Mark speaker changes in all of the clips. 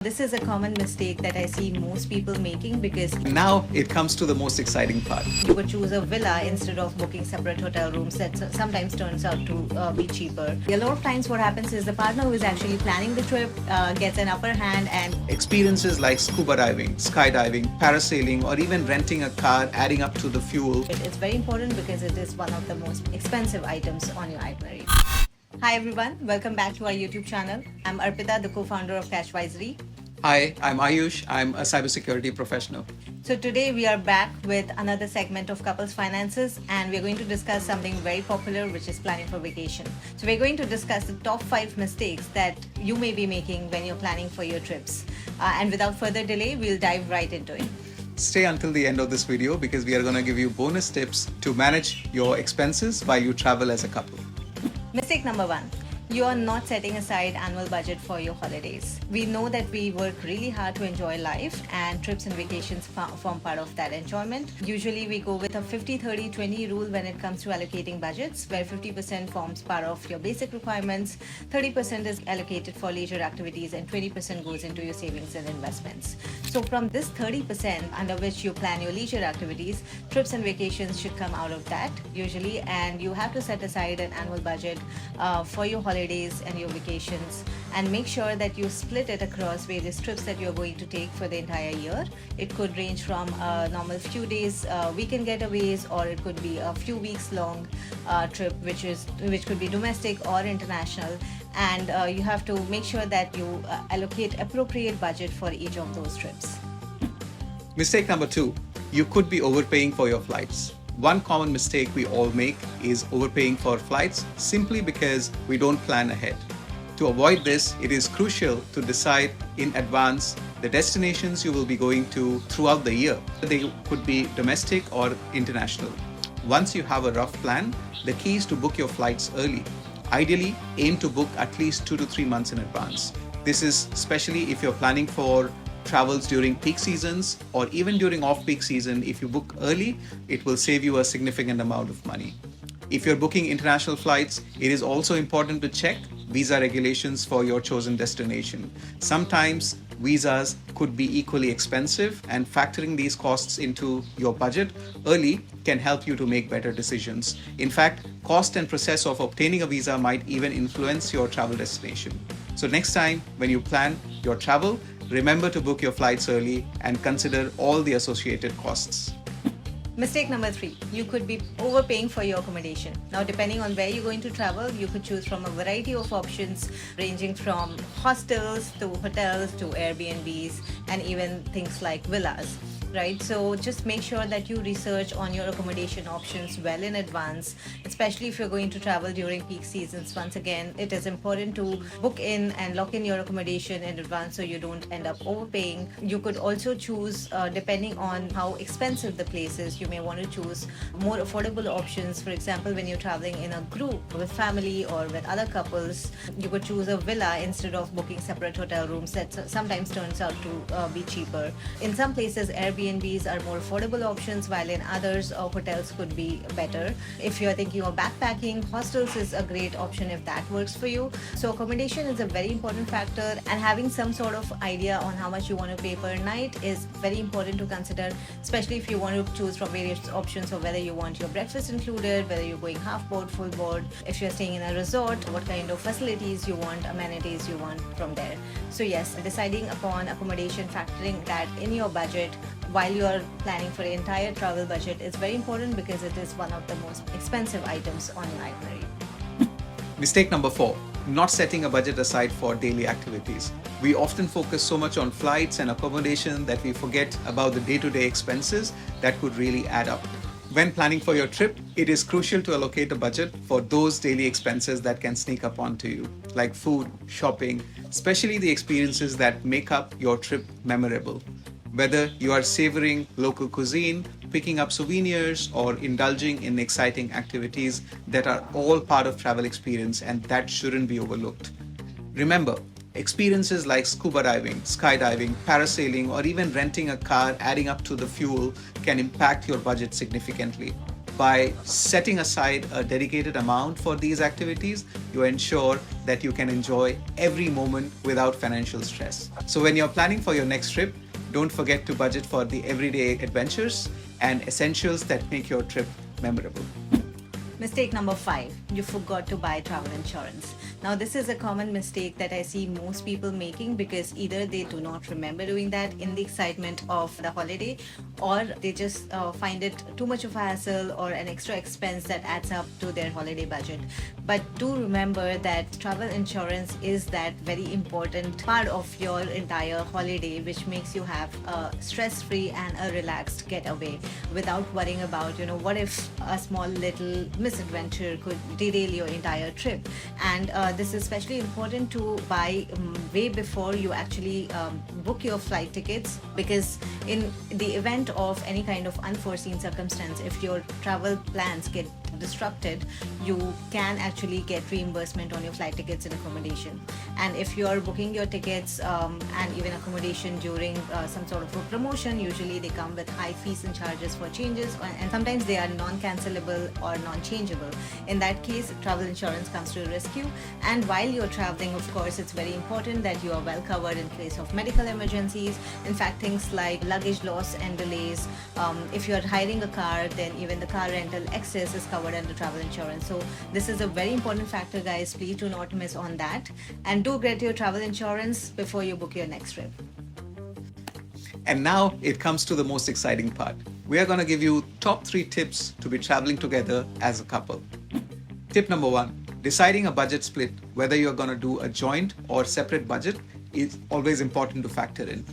Speaker 1: This is a common mistake that I see most people making because
Speaker 2: Now it comes to the most exciting part.
Speaker 1: you would choose a villa instead of booking separate hotel rooms that sometimes turns out to be cheaper. A lot of times what happens is the partner who is actually planning the trip gets an upper hand, and
Speaker 2: Experiences like scuba diving, skydiving, parasailing, or even renting a car adding up to the fuel.
Speaker 1: it's very important because it is one of the most expensive items on your itinerary. Hi everyone, welcome back to our YouTube channel. I'm Arpita, the co-founder of Cashvisory.
Speaker 2: Hi, I'm Ayush. I'm a cybersecurity professional.
Speaker 1: So today we are back with another segment of couples finances, and we're going to discuss something very popular, which is planning for vacation. So we're going to discuss the top 5 mistakes that you may be making when you're planning for your trips. And without further delay, we'll dive right into it.
Speaker 2: Stay until the end of this video because we are going to give you bonus tips to manage your expenses while you travel as a couple.
Speaker 1: Mistake number 1. You are not setting aside annual budget for your holidays. We know that we work really hard to enjoy life, and trips and vacations form part of that enjoyment. Usually we go with a 50-30-20 rule when it comes to allocating budgets, where 50% forms part of your basic requirements, 30% is allocated for leisure activities, and 20% goes into your savings and investments. So from this 30% under which you plan your leisure activities, trips and vacations should come out of that usually, and you have to set aside an annual budget for your holidays and your vacations, and make sure that you split it across various trips that you're going to take for the entire year. It could range from a normal few days weekend getaways, or it could be a few weeks long trip which could be domestic or international, and you have to make sure that you allocate appropriate budget for each of those trips.
Speaker 2: Mistake number 2. You could be overpaying for your flights. One common mistake we all make is overpaying for flights simply because we don't plan ahead. To avoid this, it is crucial to decide in advance the destinations you will be going to throughout the year. They could be domestic or international. Once you have a rough plan, the key is to book your flights early. Ideally, aim to book at least 2 to 3 months in advance. This is especially if you're planning for travels during peak seasons, or even during off-peak season. If you book early, it will save you a significant amount of money. If you're booking international flights, it is also important to check visa regulations for your chosen destination. Sometimes visas could be equally expensive, and factoring these costs into your budget early can help you to make better decisions. In fact, cost and process of obtaining a visa might even influence your travel destination. So next time when you plan your travel, remember to book your flights early and consider all the associated costs.
Speaker 1: Mistake number 3. You could be overpaying for your accommodation. Now, depending on where you're going to travel, you could choose from a variety of options ranging from hostels to hotels to Airbnbs and even things like villas. Right, so just make sure that you research on your accommodation options well in advance, especially if you're going to travel during peak seasons. Once again, it is important to book in and lock in your accommodation in advance so you don't end up overpaying. You could also choose, depending on how expensive the place is, you may want to choose more affordable options. For example, when you're traveling in a group with family or with other couples, you could choose a villa instead of booking separate hotel rooms. That sometimes turns out to be cheaper. In some places, Airbnbs are more affordable options, while in others, hotels could be better. If you're thinking of backpacking, hostels is a great option if that works for you. So accommodation is a very important factor, and having some sort of idea on how much you want to pay per night is very important to consider, especially if you want to choose from various options of whether you want your breakfast included, whether you're going half board, full board, if you're staying in a resort, what kind of facilities you want, amenities you want from there. So yes, deciding upon accommodation, factoring that in your budget while you are planning for the entire travel budget is very important because it is one of the most expensive items on your itinerary.
Speaker 2: Mistake number 4. Not setting a budget aside for daily activities. We often focus so much on flights and accommodation that we forget about the day-to-day expenses that could really add up. When planning for your trip, it is crucial to allocate a budget for those daily expenses that can sneak up onto you, like food, shopping, especially the experiences that make up your trip memorable. Whether you are savoring local cuisine, picking up souvenirs, or indulging in exciting activities that are all part of travel experience, and that shouldn't be overlooked. Remember, experiences like scuba diving, skydiving, parasailing, or even renting a car adding up to the fuel can impact your budget significantly. By setting aside a dedicated amount for these activities, you ensure that you can enjoy every moment without financial stress. So when you're planning for your next trip, don't forget to budget for the everyday adventures and essentials that make your trip memorable.
Speaker 1: Mistake number 5, you forgot to buy travel insurance. Now, this is a common mistake that I see most people making because either they do not remember doing that in the excitement of the holiday, or they just find it too much of a hassle or an extra expense that adds up to their holiday budget. But do remember that travel insurance is that very important part of your entire holiday, which makes you have a stress-free and a relaxed getaway without worrying about, what if a small little misadventure could derail your entire trip. And this is especially important to buy way before you actually book your flight tickets, because in the event of any kind of unforeseen circumstance, if your travel plans get disrupted, you can actually get reimbursement on your flight tickets and accommodation. And if you are booking your tickets and even accommodation during some sort of a promotion, usually they come with high fees and charges for changes, and sometimes they are non-cancelable or non-changeable. In that case, travel insurance comes to the rescue. And while you're traveling, of course, it's very important that you are well covered in case of medical emergencies. In fact, things like luggage loss and delays. If you're hiring a car, then even the car rental excess is covered under travel insurance. So this is a very important factor, guys. Please do not miss on that. And do get your travel insurance before you book your next trip.
Speaker 2: And now it comes to the most exciting part. We are going to give you top 3 tips to be traveling together as a couple. Tip number 1, deciding a budget split, whether you're going to do a joint or separate budget, is always important to factor in.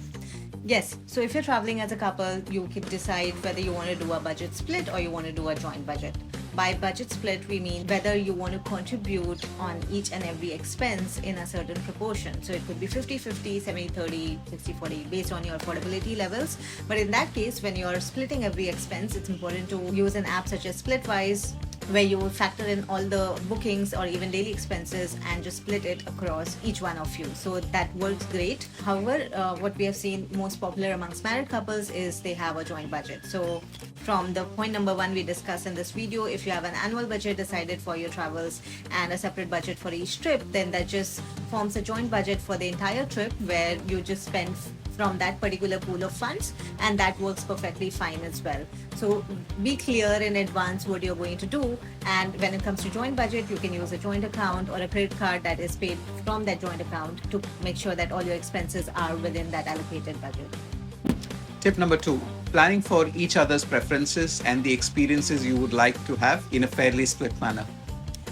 Speaker 1: Yes, so if you're traveling as a couple, you can decide whether you want to do a budget split or you want to do a joint budget. By budget split, we mean whether you want to contribute on each and every expense in a certain proportion. So it could be 50-50, 70-30, 60-40, based on your affordability levels. But in that case, when you're splitting every expense, it's important to use an app such as Splitwise, where you will factor in all the bookings or even daily expenses and just split it across each one of you. So that works great. However, what we have seen most popular amongst married couples is they have a joint budget. So from the point number 1 we discussed in this video, if you have an annual budget decided for your travels and a separate budget for each trip, then that just forms a joint budget for the entire trip where you just spend from that particular pool of funds, and that works perfectly fine as well. So be clear in advance what you're going to do, and when it comes to joint budget, you can use a joint account or a credit card that is paid from that joint account to make sure that all your expenses are within that allocated budget.
Speaker 2: Tip number 2, planning for each other's preferences and the experiences you would like to have in a fairly split manner.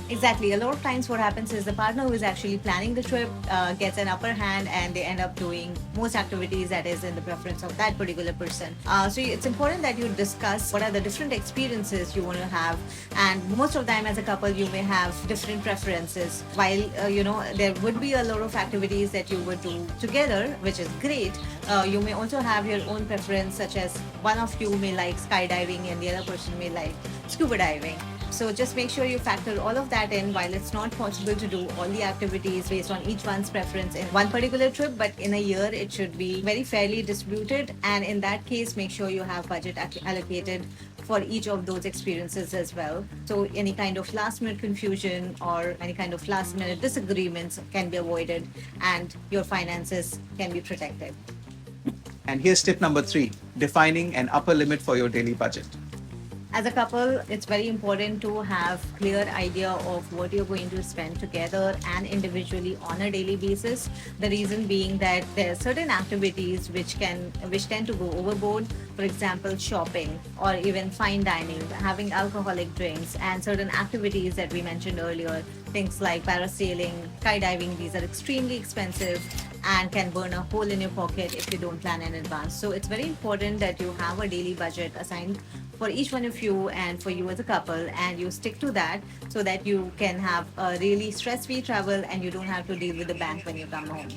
Speaker 1: Exactly. A lot of times what happens is the partner who is actually planning the trip gets an upper hand, and they end up doing most activities that is in the preference of that particular person. So it's important that you discuss what are the different experiences you want to have, and most of the time as a couple you may have different preferences. While there would be a lot of activities that you would do together, which is great, you may also have your own preference, such as one of you may like skydiving and the other person may like scuba diving. So just make sure you factor all of that in. While it's not possible to do all the activities based on each one's preference in one particular trip, but in a year it should be very fairly distributed, and in that case make sure you have budget allocated for each of those experiences as well. So any kind of last minute confusion or any kind of last minute disagreements can be avoided, and your finances can be protected.
Speaker 2: And here's tip number 3, defining an upper limit for your daily budget.
Speaker 1: As a couple, it's very important to have clear idea of what you're going to spend together and individually on a daily basis. The reason being that there are certain activities which tend to go overboard. For example, shopping or even fine dining, having alcoholic drinks, and certain activities that we mentioned earlier, things like parasailing, skydiving. These are extremely expensive and can burn a hole in your pocket if you don't plan in advance. So it's very important that you have a daily budget assigned for each one of you and for you as a couple, and you stick to that so that you can have a really stress-free travel and you don't have to deal with the bank when you come home.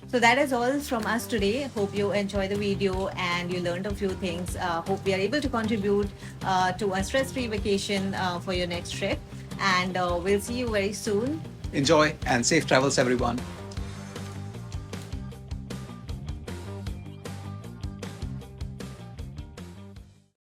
Speaker 1: So that is all from us today. Hope you enjoyed the video and you learned a few things. Hope we are able to contribute to a stress-free vacation for your next trip, and we'll see you very soon.
Speaker 2: Enjoy and safe travels, everyone.